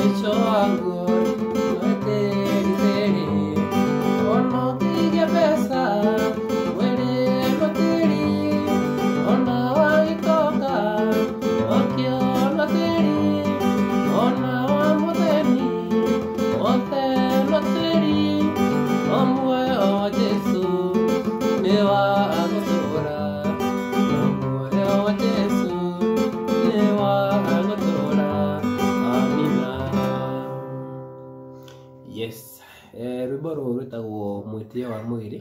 mwisho wangu teri teri ono kige pesa wele materi ona waitoka okiona teri ona wamudeni otelo teri omwe o Jesu mewa agotora omwe o Jesu mewa agotora. Yes, rwimbo rũrũ rwĩtagwo mwĩtĩo wa mwĩrĩ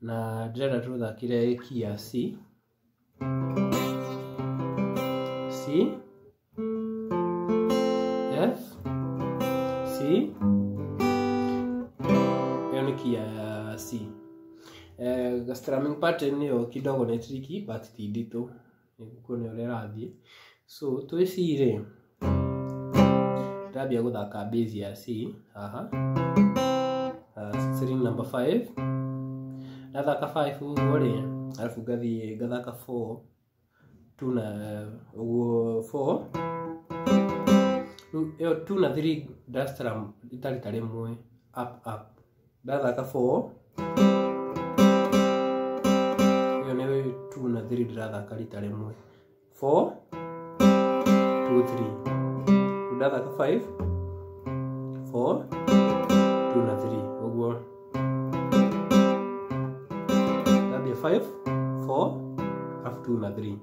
na ndĩrenda tũthakire kia C. C, F, C, ĩyo nĩ kia C. Strumming pattern ĩyo kidogo nĩ tricky but ti nditũ, nĩkuona ũrĩa ĩrathiĩ. So twĩ C rĩ, ndambia gũthaka bass ya C haha, string number 5, ndathaka 5 ũguo rĩ, arabu ngathiĩ ngathaka 4, 2 na ũguo 4, ĩyo 2 na 3 ndastrum itarita rĩmwe, up up, ndathaka 4, ĩyo nĩ 2 na 3 ndĩrathaka rita rĩmwe, 4, 2, 3, ndathaka 5, 4, 2 na 3 ũguo, ndambia 5, 4, half 2 na 3,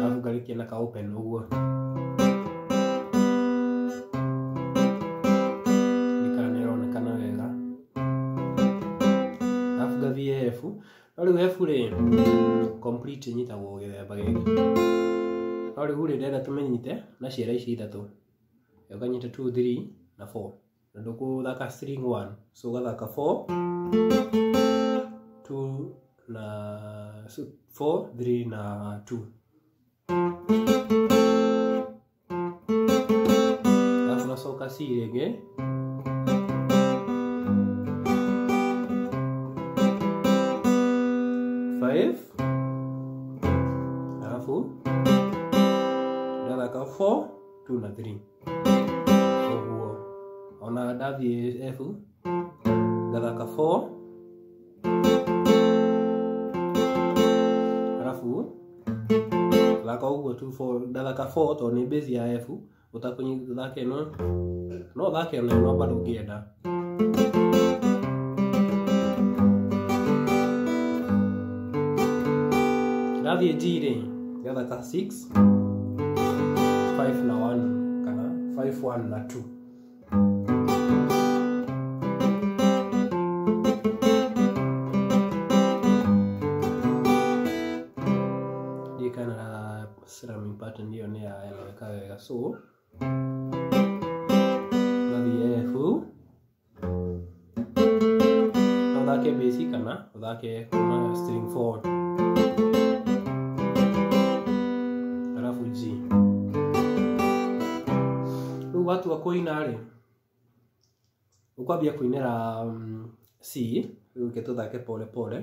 alafu ngarĩkia na ka open ũguo, nĩkanĩronekana wega, alafu ngathiĩ F. No rĩu F rĩ, complete nyitagwo gĩthemba gĩkĩ. No rĩu rĩ ndĩrenda tũmĩnyite na ciara ici ithatũ, ũkanyita 2, 3 na 4, na ndũkũthaka string 1, so ũgathaka 4, 2 na 4, 3 na 2, alafu nacoka C rĩngĩ, alafu ndathaka 4, 2 na 3 ũguo. Ona ndathiĩ F ngathaka 4, alafu thaka ũguo 2, 4, ndathaka 4 tondũ nĩ bass ya F, ũtakũnyita thaka ĩno, no thaka ĩno no bado ũngĩenda. Ndathiĩ G rĩ, ngathaka 6, 5 na 1 kana 5, 1 na 2. Ndiĩ kana strumming pattern ĩyo nĩ yaeleweka wega. So ngathiĩ F, no ũthake bass kana ũthake kuma string 4, alafu G. Rĩu watua kũina rĩ, ũkwambia kũinĩra C, rĩu reke tũthake pole pole.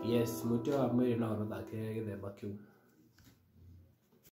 Yes, mwĩtĩo wa mwĩrĩ no ũthake gĩthemba kĩu.